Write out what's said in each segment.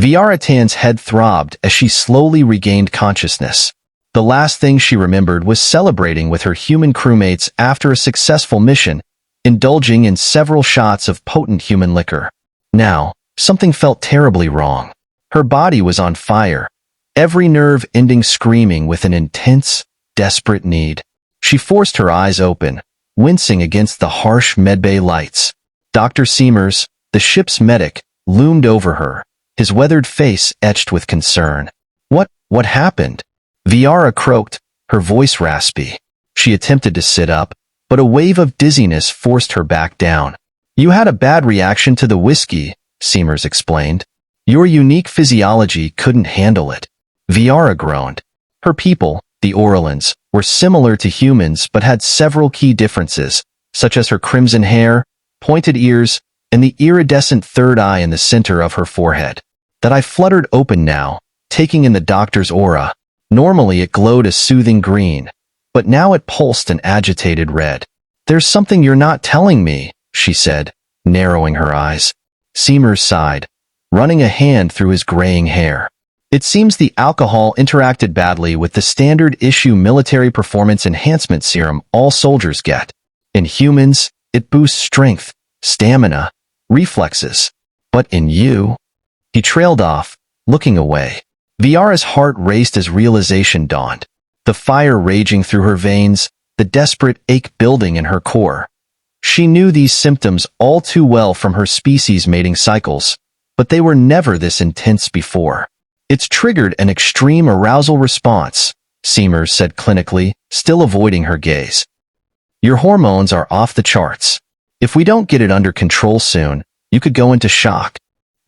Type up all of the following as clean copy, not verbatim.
Viara head throbbed as she slowly regained consciousness. The last thing she remembered was celebrating with her human crewmates after a successful mission, indulging in several shots of potent human liquor. Now, something felt terribly wrong. Her body was on fire, every nerve ending screaming with an intense, desperate need. She forced her eyes open, wincing against the harsh medbay lights. Dr. Seamers, the ship's medic, loomed over her, his weathered face etched with concern. What happened? Viara croaked, her voice raspy. She attempted to sit up, but a wave of dizziness forced her back down. You had a bad reaction to the whiskey, Seamers explained. Your unique physiology couldn't handle it. Viara groaned. Her people, the Orlans, were similar to humans but had several key differences, such as her crimson hair, pointed ears, and the iridescent third eye in the center of her forehead. That eye fluttered open now, taking in the doctor's aura. Normally it glowed a soothing green, but now it pulsed an agitated red. There's something you're not telling me, she said, narrowing her eyes. Seamers sighed, running a hand through his graying hair. It seems the alcohol interacted badly with the standard issue military performance enhancement serum all soldiers get. In humans, it boosts strength, stamina, reflexes. But in you? He trailed off, looking away. Viara's heart raced as realization dawned. The fire raging through her veins, the desperate ache building in her core. She knew these symptoms all too well from her species' mating cycles, but they were never this intense before. It's triggered an extreme arousal response, Seamers said clinically, still avoiding her gaze. Your hormones are off the charts. If we don't get it under control soon, you could go into shock.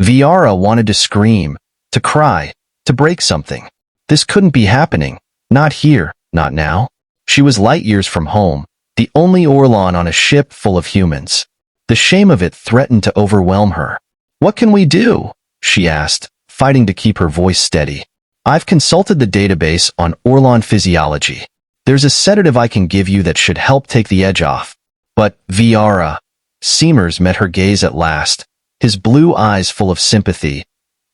Viara wanted to scream, to cry, to break something. This couldn't be happening. Not here, not now. She was light years from home, the only Orlan on a ship full of humans. The shame of it threatened to overwhelm her. What can we do? She asked, fighting to keep her voice steady. I've consulted the database on Orlan physiology. There's a sedative I can give you that should help take the edge off. But, Viara, Seamers met her gaze at last, his blue eyes full of sympathy.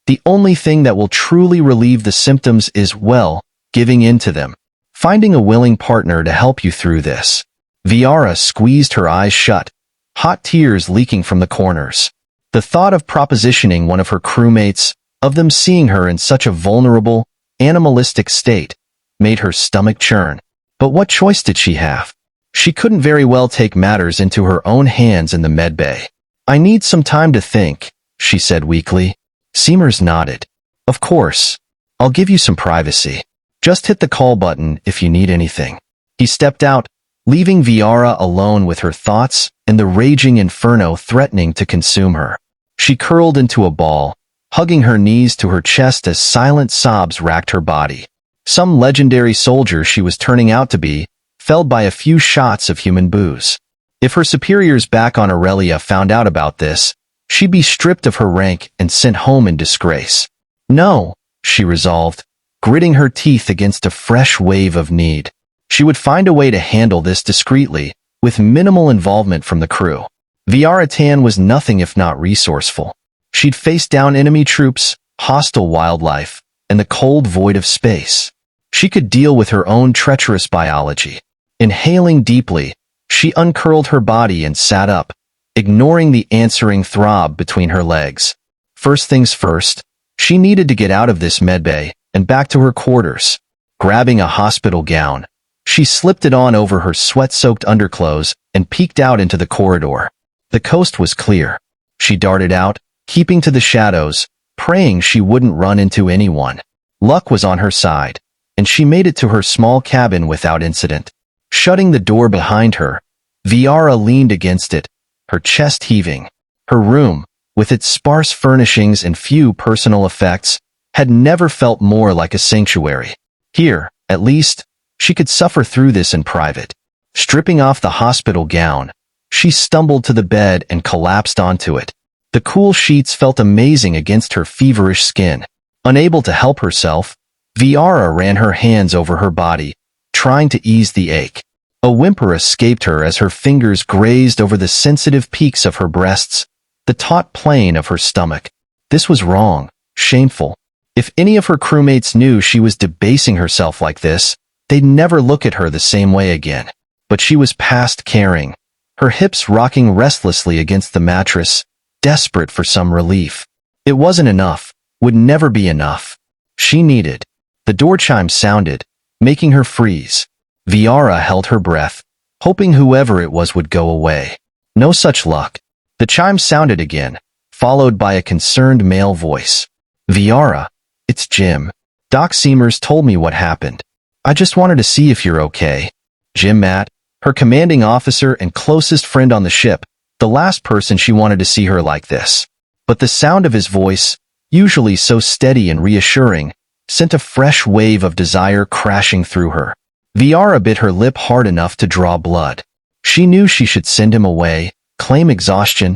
The only thing that will truly relieve the symptoms is, well, giving in to them. Finding a willing partner to help you through this. Viara squeezed her eyes shut, hot tears leaking from the corners. The thought of propositioning one of her crewmates, of them seeing her in such a vulnerable, animalistic state, made her stomach churn. But what choice did she have? She couldn't very well take matters into her own hands in the medbay. I need some time to think, she said weakly. Seamers nodded. Of course. I'll give you some privacy. Just hit the call button if you need anything. He stepped out, leaving Viara alone with her thoughts and the raging inferno threatening to consume her. She curled into a ball, hugging her knees to her chest as silent sobs racked her body. Some legendary soldier she was turning out to be, felled by a few shots of human booze. If her superiors back on Aurelia found out about this, she'd be stripped of her rank and sent home in disgrace. No, she resolved, gritting her teeth against a fresh wave of need. She would find a way to handle this discreetly, with minimal involvement from the crew. Viara was nothing if not resourceful. She'd faced down enemy troops, hostile wildlife, and the cold void of space. She could deal with her own treacherous biology. Inhaling deeply, she uncurled her body and sat up, ignoring the answering throb between her legs. First things first, she needed to get out of this medbay and back to her quarters. Grabbing a hospital gown, she slipped it on over her sweat-soaked underclothes and peeked out into the corridor. The coast was clear. She darted out, keeping to the shadows, praying she wouldn't run into anyone. Luck was on her side, and she made it to her small cabin without incident. Shutting the door behind her, Viara leaned against it, her chest heaving. Her room, with its sparse furnishings and few personal effects, had never felt more like a sanctuary. Here, at least, she could suffer through this in private. Stripping off the hospital gown, she stumbled to the bed and collapsed onto it. The cool sheets felt amazing against her feverish skin. Unable to help herself, Viara ran her hands over her body, trying to ease the ache. A whimper escaped her as her fingers grazed over the sensitive peaks of her breasts, the taut plane of her stomach. This was wrong. Shameful. If any of her crewmates knew she was debasing herself like this, they'd never look at her the same way again. But she was past caring, her hips rocking restlessly against the mattress, desperate for some relief. It wasn't enough, would never be enough. She needed. The door chime sounded, making her freeze. Viara held her breath, hoping whoever it was would go away. No such luck. The chime sounded again, followed by a concerned male voice. Viara, it's Jim. Doc Seamers told me what happened. I just wanted to see if you're okay. Jim Matt, her commanding officer and closest friend on the ship, the last person she wanted to see her like this. But the sound of his voice, usually so steady and reassuring, sent a fresh wave of desire crashing through her. Viara bit her lip hard enough to draw blood. She knew she should send him away, claim exhaustion,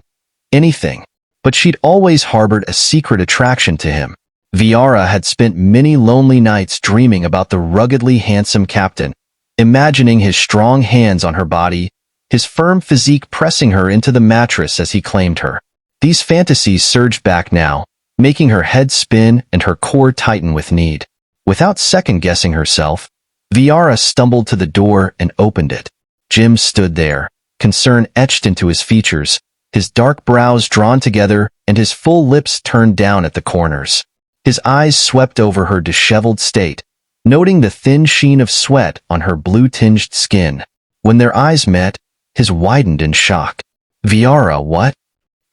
anything. But she'd always harbored a secret attraction to him. Viara had spent many lonely nights dreaming about the ruggedly handsome captain, imagining his strong hands on her body, his firm physique pressing her into the mattress as he claimed her. These fantasies surged back now, making her head spin and her core tighten with need. Without second-guessing herself, Viara stumbled to the door and opened it. Jim stood there, concern etched into his features, his dark brows drawn together and his full lips turned down at the corners. His eyes swept over her disheveled state, noting the thin sheen of sweat on her blue-tinged skin. When their eyes met, his widened in shock. Viara, what?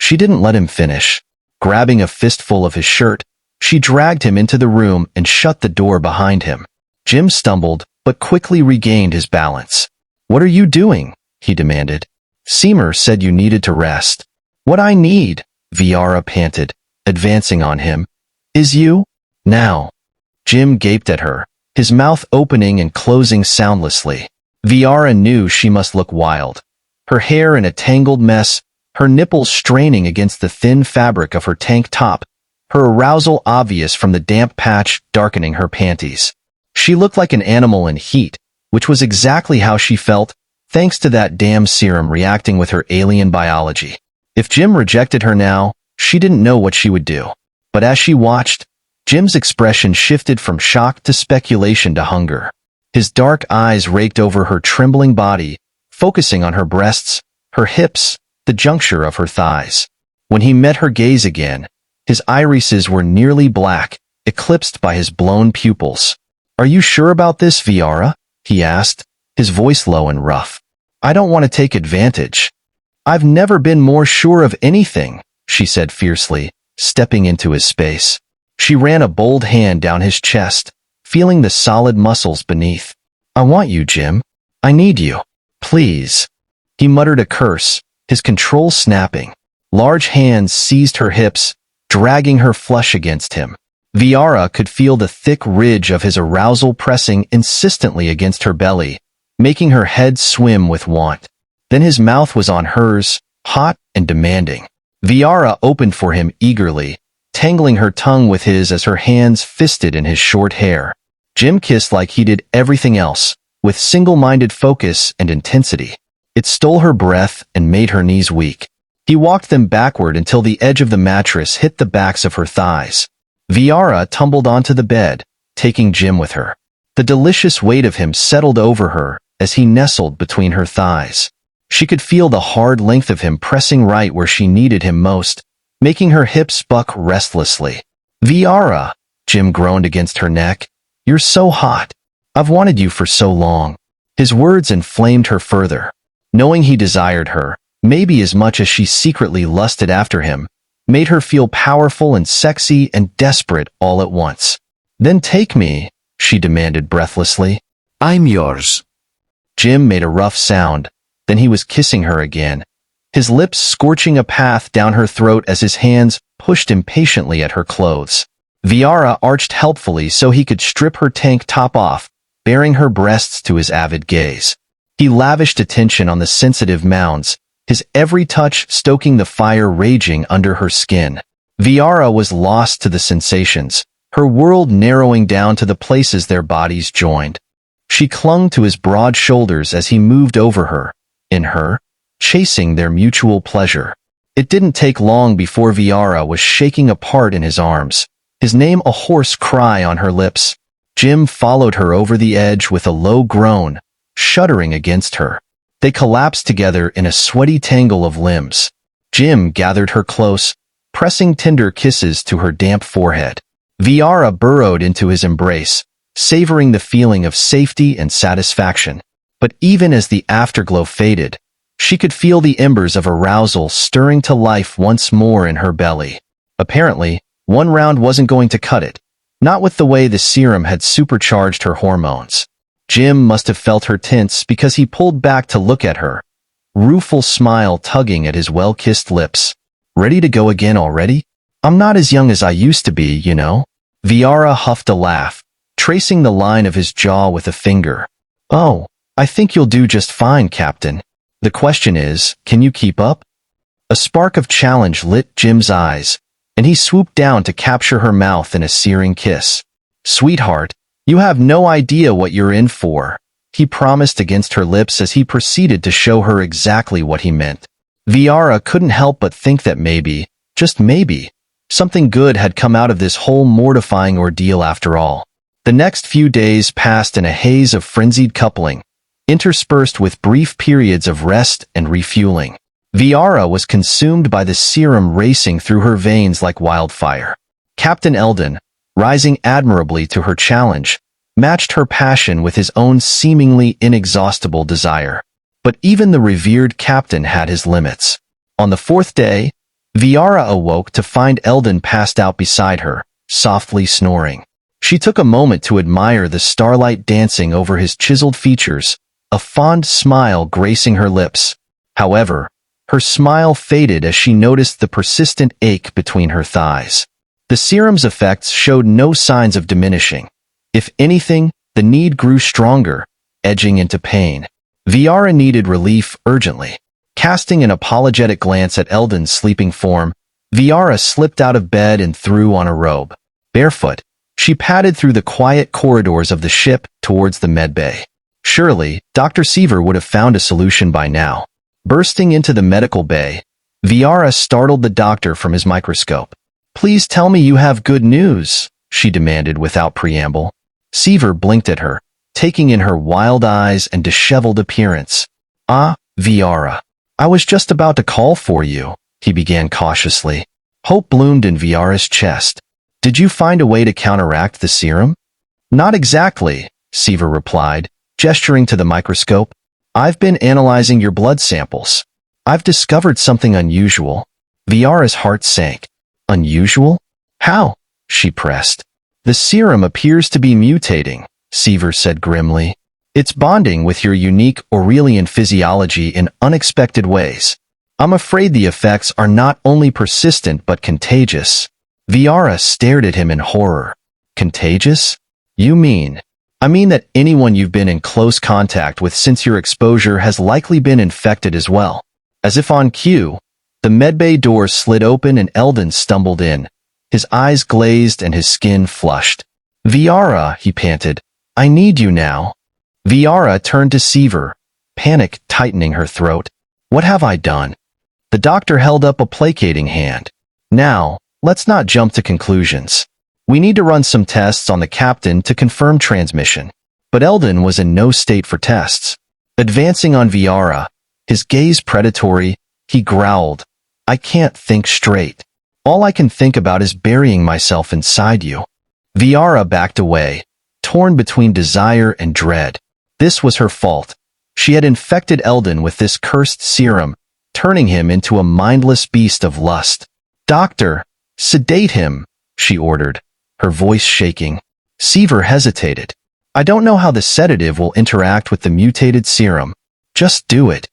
She didn't let him finish. Grabbing a fistful of his shirt, she dragged him into the room and shut the door behind him. Jim stumbled, but quickly regained his balance. What are you doing? He demanded. Seamer said you needed to rest. What I need, Viara panted, advancing on him, is you? Now. Jim gaped at her, his mouth opening and closing soundlessly. Viara knew she must look wild. Her hair in a tangled mess, her nipples straining against the thin fabric of her tank top, her arousal obvious from the damp patch darkening her panties. She looked like an animal in heat, which was exactly how she felt, thanks to that damn serum reacting with her alien biology. If Jim rejected her now, she didn't know what she would do. But as she watched, Jim's expression shifted from shock to speculation to hunger. His dark eyes raked over her trembling body, focusing on her breasts, her hips, the juncture of her thighs. When he met her gaze again, his irises were nearly black, eclipsed by his blown pupils. Are you sure about this, Viara? He asked, his voice low and rough. I don't want to take advantage. I've never been more sure of anything, she said fiercely, stepping into his space. She ran a bold hand down his chest, feeling the solid muscles beneath. I want you, Jim. I need you. Please. He muttered a curse, his control snapping. Large hands seized her hips, dragging her flush against him. Viara could feel the thick ridge of his arousal pressing insistently against her belly, making her head swim with want. Then his mouth was on hers, hot and demanding. Viara opened for him eagerly, tangling her tongue with his as her hands fisted in his short hair. Jim kissed like he did everything else, with single-minded focus and intensity. It stole her breath and made her knees weak. He walked them backward until the edge of the mattress hit the backs of her thighs. Viara tumbled onto the bed, taking Jim with her. The delicious weight of him settled over her as he nestled between her thighs. She could feel the hard length of him pressing right where she needed him most, making her hips buck restlessly. Viara, Jim groaned against her neck. You're so hot. I've wanted you for so long. His words inflamed her further. Knowing he desired her, maybe as much as she secretly lusted after him, made her feel powerful and sexy and desperate all at once. Then take me, she demanded breathlessly. I'm yours. Jim made a rough sound, then he was kissing her again, his lips scorching a path down her throat as his hands pushed impatiently at her clothes. Viara arched helpfully so he could strip her tank top off, baring her breasts to his avid gaze. He lavished attention on the sensitive mounds, his every touch stoking the fire raging under her skin. Viara was lost to the sensations, her world narrowing down to the places their bodies joined. She clung to his broad shoulders as he moved over her, in her, chasing their mutual pleasure. It didn't take long before Viara was shaking apart in his arms, his name a hoarse cry on her lips. Jim followed her over the edge with a low groan, shuddering against her. They collapsed together in a sweaty tangle of limbs. Jim gathered her close, pressing tender kisses to her damp forehead. Viara burrowed into his embrace, savoring the feeling of safety and satisfaction. But even as the afterglow faded, she could feel the embers of arousal stirring to life once more in her belly. Apparently, one round wasn't going to cut it, not with the way the serum had supercharged her hormones. Jim must have felt her tense because he pulled back to look at her, rueful smile tugging at his well-kissed lips. Ready to go again already? I'm not as young as I used to be, you know. Viara huffed a laugh, tracing the line of his jaw with a finger. Oh, I think you'll do just fine, Captain. The question is, can you keep up? A spark of challenge lit Jim's eyes, and he swooped down to capture her mouth in a searing kiss. Sweetheart, you have no idea what you're in for, he promised against her lips as he proceeded to show her exactly what he meant. Viara couldn't help but think that maybe, just maybe, something good had come out of this whole mortifying ordeal after all. The next few days passed in a haze of frenzied coupling, interspersed with brief periods of rest and refueling. Viara was consumed by the serum racing through her veins like wildfire. Captain Eldon, rising admirably to her challenge, matched her passion with his own seemingly inexhaustible desire. But even the revered captain had his limits. On the fourth day, Viara awoke to find Eldon passed out beside her, softly snoring. She took a moment to admire the starlight dancing over his chiseled features, a fond smile gracing her lips. However, her smile faded as she noticed the persistent ache between her thighs. The serum's effects showed no signs of diminishing. If anything, the need grew stronger, edging into pain. Viara needed relief urgently. Casting an apologetic glance at Eldon's sleeping form, Viara slipped out of bed and threw on a robe. Barefoot, she padded through the quiet corridors of the ship towards the medbay. Surely, Dr. Seaver would have found a solution by now. Bursting into the medical bay, Viara startled the doctor from his microscope. "Please tell me you have good news," she demanded without preamble. Seaver blinked at her, taking in her wild eyes and disheveled appearance. "Ah, Viara. I was just about to call for you," he began cautiously. Hope bloomed in Viara's chest. "Did you find a way to counteract the serum?" "Not exactly," Seaver replied, gesturing to the microscope. "I've been analyzing your blood samples. I've discovered something unusual." Viara's heart sank. "Unusual? How?" she pressed. "The serum appears to be mutating," Seaver said grimly. "It's bonding with your unique Aurelian physiology in unexpected ways. I'm afraid the effects are not only persistent but contagious." Viara stared at him in horror. "Contagious? You mean?" "I mean that anyone you've been in close contact with since your exposure has likely been infected as well." As if on cue, the medbay door slid open and Eldon stumbled in, his eyes glazed and his skin flushed. "Viara," he panted, "I need you now." Viara turned to Seaver, panic tightening her throat. "What have I done?" The doctor held up a placating hand. "Now, let's not jump to conclusions. We need to run some tests on the captain to confirm transmission." But Eldon was in no state for tests. Advancing on Viara, his gaze predatory, he growled, "I can't think straight. All I can think about is burying myself inside you." Viara backed away, torn between desire and dread. This was her fault. She had infected Eldon with this cursed serum, turning him into a mindless beast of lust. "Doctor, sedate him," she ordered, her voice shaking. Seaver hesitated. "I don't know how the sedative will interact with the mutated serum. Just do it."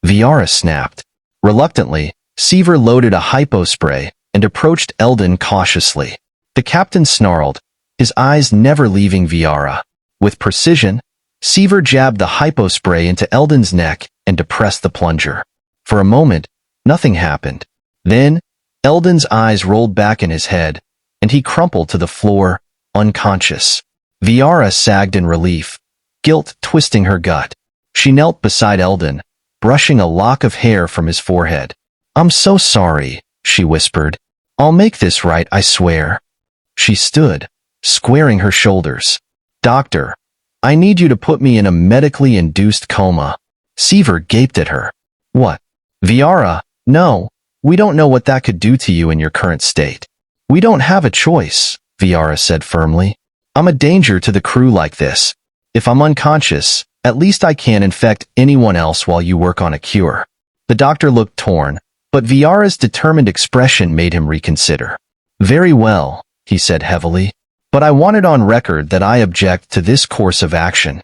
Viara snapped. Reluctantly, Seaver loaded a hypospray and approached Eldon cautiously. The captain snarled, his eyes never leaving Viara. With precision, Seaver jabbed the hypospray into Eldon's neck and depressed the plunger. For a moment, nothing happened. Then, Eldon's eyes rolled back in his head, and he crumpled to the floor, unconscious. Viara sagged in relief, guilt twisting her gut. She knelt beside Eldon, brushing a lock of hair from his forehead. "I'm so sorry," she whispered. "I'll make this right, I swear." She stood, squaring her shoulders. "Doctor, I need you to put me in a medically induced coma." Seaver gaped at her. "What? Viara, no, we don't know what that could do to you in your current state." "We don't have a choice," Viara said firmly. "I'm a danger to the crew like this. If I'm unconscious, at least I can't infect anyone else while you work on a cure." The doctor looked torn, but Viara's determined expression made him reconsider. "Very well," he said heavily, "but I want it on record that I object to this course of action."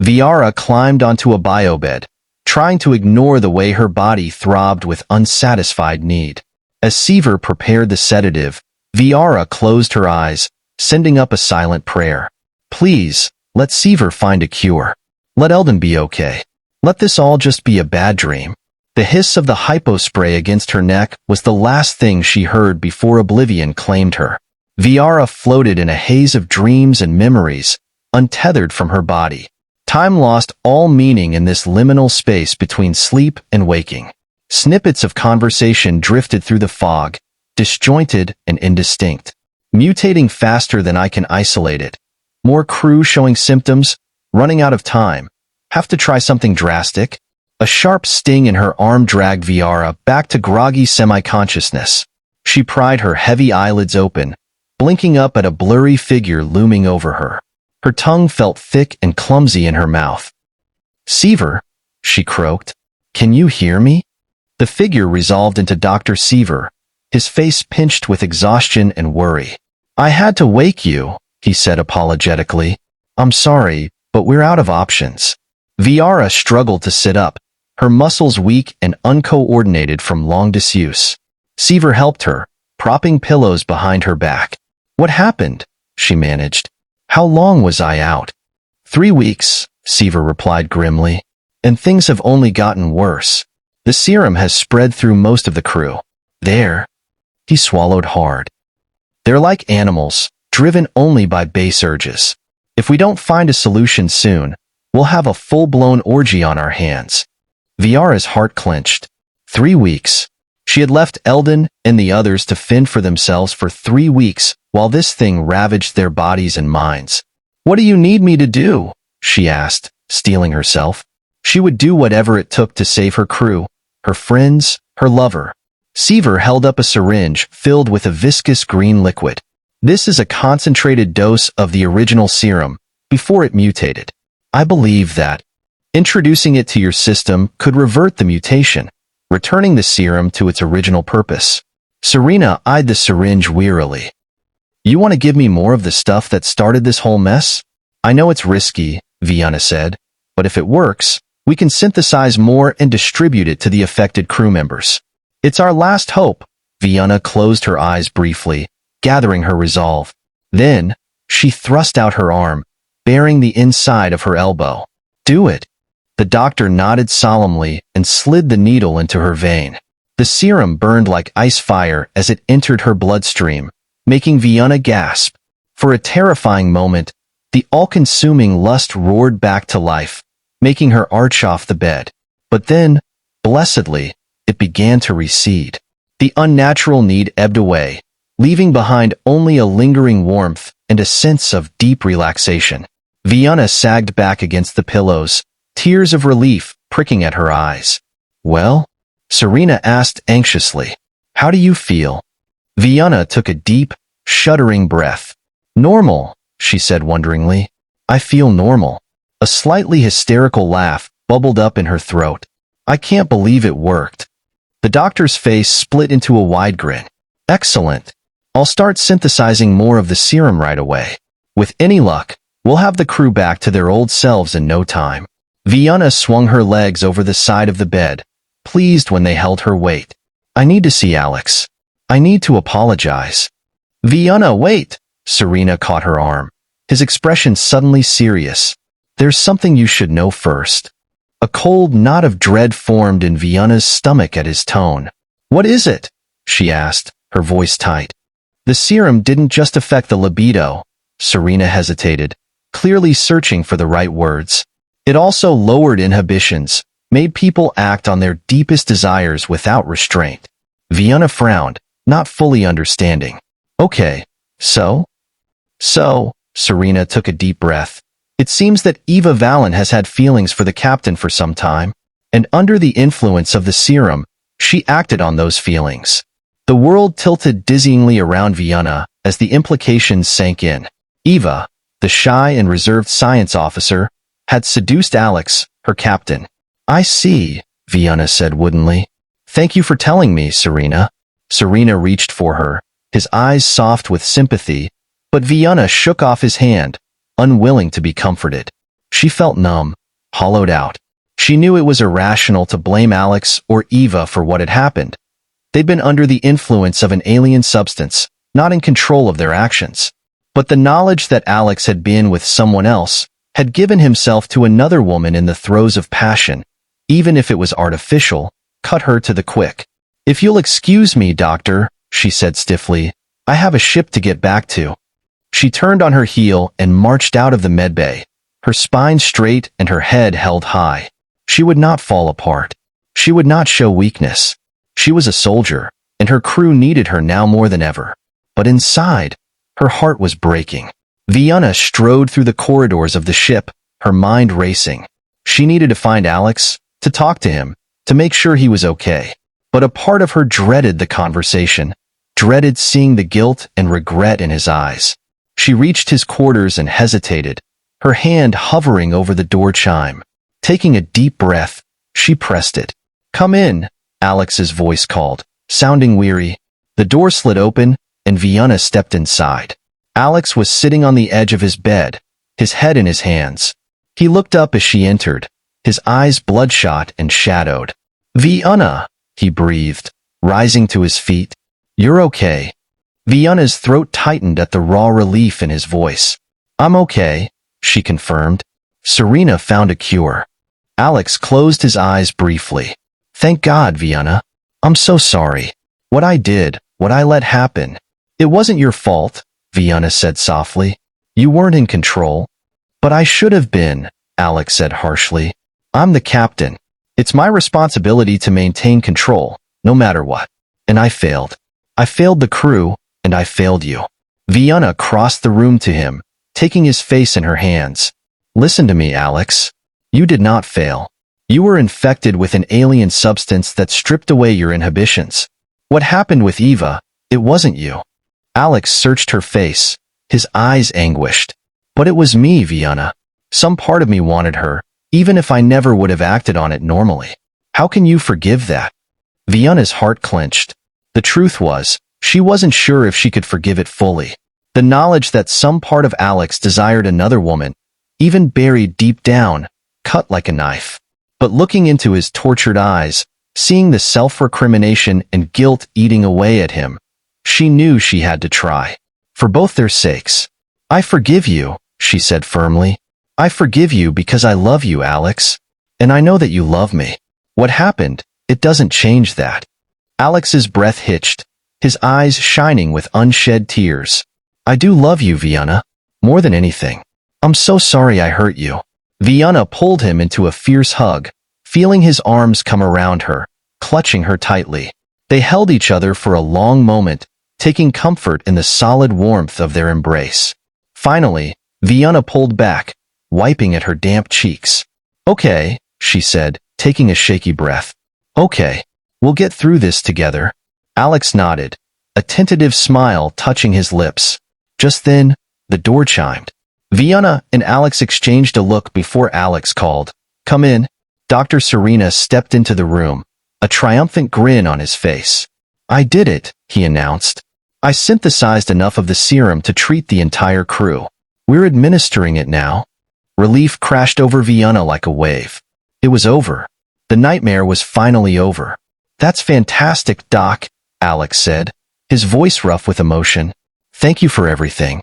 Viara climbed onto a biobed, trying to ignore the way her body throbbed with unsatisfied need. As Seaver prepared the sedative, Viara closed her eyes, sending up a silent prayer. "Please, let Seaver find a cure. Let Eldon be okay. Let this all just be a bad dream." The hiss of the hypospray against her neck was the last thing she heard before oblivion claimed her. Viara floated in a haze of dreams and memories, untethered from her body. Time lost all meaning in this liminal space between sleep and waking. Snippets of conversation drifted through the fog, disjointed and indistinct. Mutating faster than I can isolate it. More crew showing symptoms, running out of time. Have to try something drastic? A sharp sting in her arm dragged Viara back to groggy semi-consciousness. She pried her heavy eyelids open, blinking up at a blurry figure looming over her. Her tongue felt thick and clumsy in her mouth. "Seaver," she croaked. "Can you hear me?" The figure resolved into Dr. Seaver, his face pinched with exhaustion and worry. "I had to wake you," he said apologetically. "I'm sorry, but we're out of options." Viara struggled to sit up, her muscles weak and uncoordinated from long disuse. Seaver helped her, propping pillows behind her back. "What happened?" she managed. "How long was I out?" 3 weeks, Seaver replied grimly. "And things have only gotten worse. The serum has spread through most of the crew." "There." He swallowed hard. "They're like animals, driven only by base urges. If we don't find a solution soon, we'll have a full-blown orgy on our hands." Viara's heart clenched. 3 weeks. She had left Eldon and the others to fend for themselves for 3 weeks while this thing ravaged their bodies and minds. "What do you need me to do?" she asked, steeling herself. She would do whatever it took to save her crew, her friends, her lover. Seaver held up a syringe filled with a viscous green liquid. "This is a concentrated dose of the original serum, before it mutated. I believe that introducing it to your system could revert the mutation, returning the serum to its original purpose." Serena eyed the syringe wearily. "You want to give me more of the stuff that started this whole mess?" "I know it's risky," Viana said, "but if it works, we can synthesize more and distribute it to the affected crew members." "It's our last hope." Viana closed her eyes briefly, gathering her resolve. Then, she thrust out her arm, baring the inside of her elbow. "Do it." The doctor nodded solemnly and slid the needle into her vein. The serum burned like ice fire as it entered her bloodstream, making Viana gasp. For a terrifying moment, the all-consuming lust roared back to life, making her arch off the bed. But then, blessedly, it began to recede. The unnatural need ebbed away, leaving behind only a lingering warmth and a sense of deep relaxation. Viana sagged back against the pillows, tears of relief pricking at her eyes. "Well?" Serena asked anxiously. "How do you feel?" Viana took a deep, shuddering breath. "Normal," she said wonderingly. "I feel normal." A slightly hysterical laugh bubbled up in her throat. "I can't believe it worked." The doctor's face split into a wide grin. "Excellent. I'll start synthesizing more of the serum right away. With any luck, we'll have the crew back to their old selves in no time." Viana swung her legs over the side of the bed, pleased when they held her weight. "I need to see Alex. I need to apologize." "Viana, wait!" Serena caught her arm, his expression suddenly serious. "There's something you should know first." A cold knot of dread formed in Viana's stomach at his tone. "What is it?" she asked, her voice tight. "The serum didn't just affect the libido," Serena hesitated, clearly searching for the right words. "It also lowered inhibitions, made people act on their deepest desires without restraint." Viana frowned, not fully understanding. "Okay, so?" So, Serena took a deep breath. It seems that Eva Valen has had feelings for the captain for some time, and under the influence of the serum, she acted on those feelings. The world tilted dizzyingly around Viana as the implications sank in. Eva, the shy and reserved science officer, had seduced Alex, her captain. I see, Viana said woodenly. Thank you for telling me, Serena. Serena reached for her, his eyes soft with sympathy, but Viana shook off his hand, unwilling to be comforted. She felt numb, hollowed out. She knew it was irrational to blame Alex or Eva for what had happened. They'd been under the influence of an alien substance, not in control of their actions. But the knowledge that Alex had been with someone else, had given himself to another woman in the throes of passion, even if it was artificial, cut her to the quick. If you'll excuse me, doctor, she said stiffly, I have a ship to get back to. She turned on her heel and marched out of the medbay, her spine straight and her head held high. She would not fall apart. She would not show weakness. She was a soldier, and her crew needed her now more than ever. But inside, her heart was breaking. Viana strode through the corridors of the ship, her mind racing. She needed to find Alex, to talk to him, to make sure he was okay. But a part of her dreaded the conversation, dreaded seeing the guilt and regret in his eyes. She reached his quarters and hesitated, her hand hovering over the door chime. Taking a deep breath, she pressed it. Come in, Alex's voice called, sounding weary. The door slid open, and Viana stepped inside. Alex was sitting on the edge of his bed, his head in his hands. He looked up as she entered, his eyes bloodshot and shadowed. Viana, he breathed, rising to his feet. You're okay. Viana's throat tightened at the raw relief in his voice. I'm okay, she confirmed. Serena found a cure. Alex closed his eyes briefly. Thank God, Viana. I'm so sorry. What I did, what I let happen. It wasn't your fault, Viana said softly. You weren't in control. But I should have been, Alex said harshly. I'm the captain. It's my responsibility to maintain control, no matter what. And I failed. I failed the crew, and I failed you. Viana crossed the room to him, taking his face in her hands. Listen to me, Alex. You did not fail. You were infected with an alien substance that stripped away your inhibitions. What happened with Eva, it wasn't you. Alex searched her face, his eyes anguished. But it was me, Viana. Some part of me wanted her, even if I never would have acted on it normally. How can you forgive that? Viana's heart clenched. The truth was, she wasn't sure if she could forgive it fully. The knowledge that some part of Alex desired another woman, even buried deep down, cut like a knife. But looking into his tortured eyes, seeing the self-recrimination and guilt eating away at him, she knew she had to try. For both their sakes. I forgive you, she said firmly. I forgive you because I love you, Alex. And I know that you love me. What happened, it doesn't change that. Alex's breath hitched, his eyes shining with unshed tears. I do love you, Viana. More than anything. I'm so sorry I hurt you. Viana pulled him into a fierce hug, feeling his arms come around her, clutching her tightly. They held each other for a long moment, taking comfort in the solid warmth of their embrace. Finally, Viana pulled back, wiping at her damp cheeks. Okay, she said, taking a shaky breath. Okay, we'll get through this together. Alex nodded, a tentative smile touching his lips. Just then, the door chimed. Viana and Alex exchanged a look before Alex called, Come in. Dr. Serena stepped into the room, a triumphant grin on his face. I did it, he announced. I synthesized enough of the serum to treat the entire crew. We're administering it now. Relief crashed over Viana like a wave. It was over. The nightmare was finally over. That's fantastic, Doc, Alex said, his voice rough with emotion. Thank you for everything.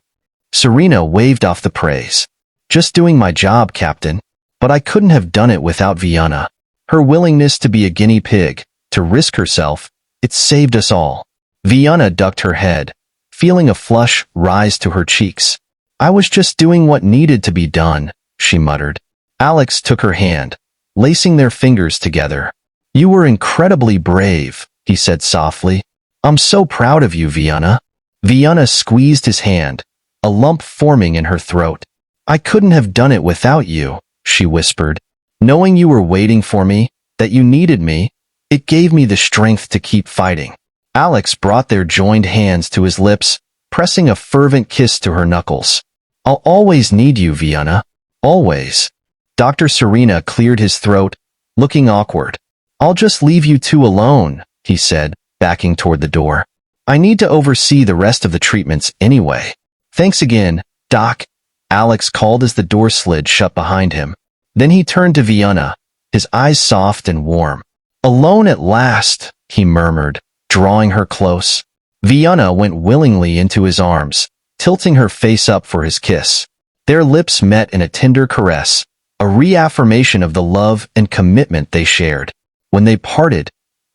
Serena waved off the praise. Just doing my job, Captain. But I couldn't have done it without Viana. Her willingness to be a guinea pig, to risk herself, it saved us all. Viana ducked her head, feeling a flush rise to her cheeks. I was just doing what needed to be done, she muttered. Alex took her hand, lacing their fingers together. You were incredibly brave, he said softly. I'm so proud of you, Viana. Viana squeezed his hand, a lump forming in her throat. "I couldn't have done it without you," she whispered. "Knowing you were waiting for me, that you needed me, it gave me the strength to keep fighting." Alex brought their joined hands to his lips, pressing a fervent kiss to her knuckles. "I'll always need you, Viana. Always." Dr. Serena cleared his throat, looking awkward. "I'll just leave you two alone," he said, backing toward the door. "I need to oversee the rest of the treatments anyway." "Thanks again, Doc," Alex called as the door slid shut behind him. Then he turned to Viana, his eyes soft and warm. "Alone at last," he murmured, drawing her close. Viana went willingly into his arms, tilting her face up for his kiss. Their lips met in a tender caress, a reaffirmation of the love and commitment they shared. When they parted,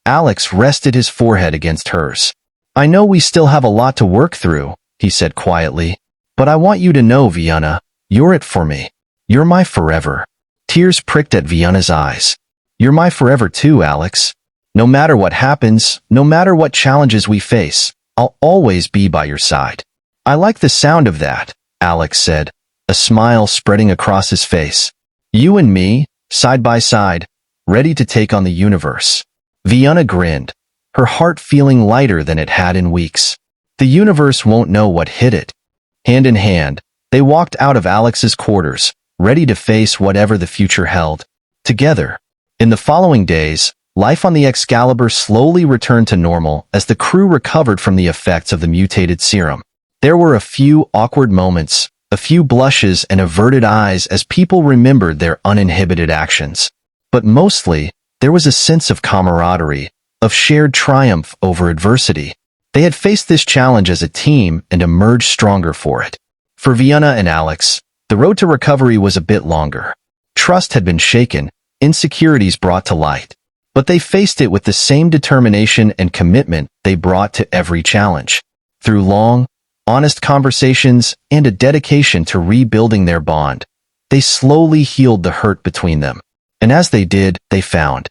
Alex rested his forehead against hers. "I know we still have a lot to work through," he said quietly, "but I want you to know, Viana, you're it for me. You're my forever." Tears pricked at Viana's eyes. "You're my forever too, Alex. No matter what happens, no matter what challenges we face, I'll always be by your side." "I like the sound of that," Alex said, a smile spreading across his face. "You and me, side by side, ready to take on the universe." Viana grinned, her heart feeling lighter than it had in weeks. The universe won't know what hit it. Hand in hand, they walked out of Alex's quarters, ready to face whatever the future held. Together. In the following days, life on the Excalibur slowly returned to normal as the crew recovered from the effects of the mutated serum. There were a few awkward moments, a few blushes and averted eyes as people remembered their uninhibited actions. But mostly, there was a sense of camaraderie, of shared triumph over adversity. They had faced this challenge as a team and emerged stronger for it. For Viana and Alex, the road to recovery was a bit longer. Trust had been shaken, insecurities brought to light. But they faced it with the same determination and commitment they brought to every challenge. Through long, honest conversations and a dedication to rebuilding their bond, they slowly healed the hurt between them. And as they did, they found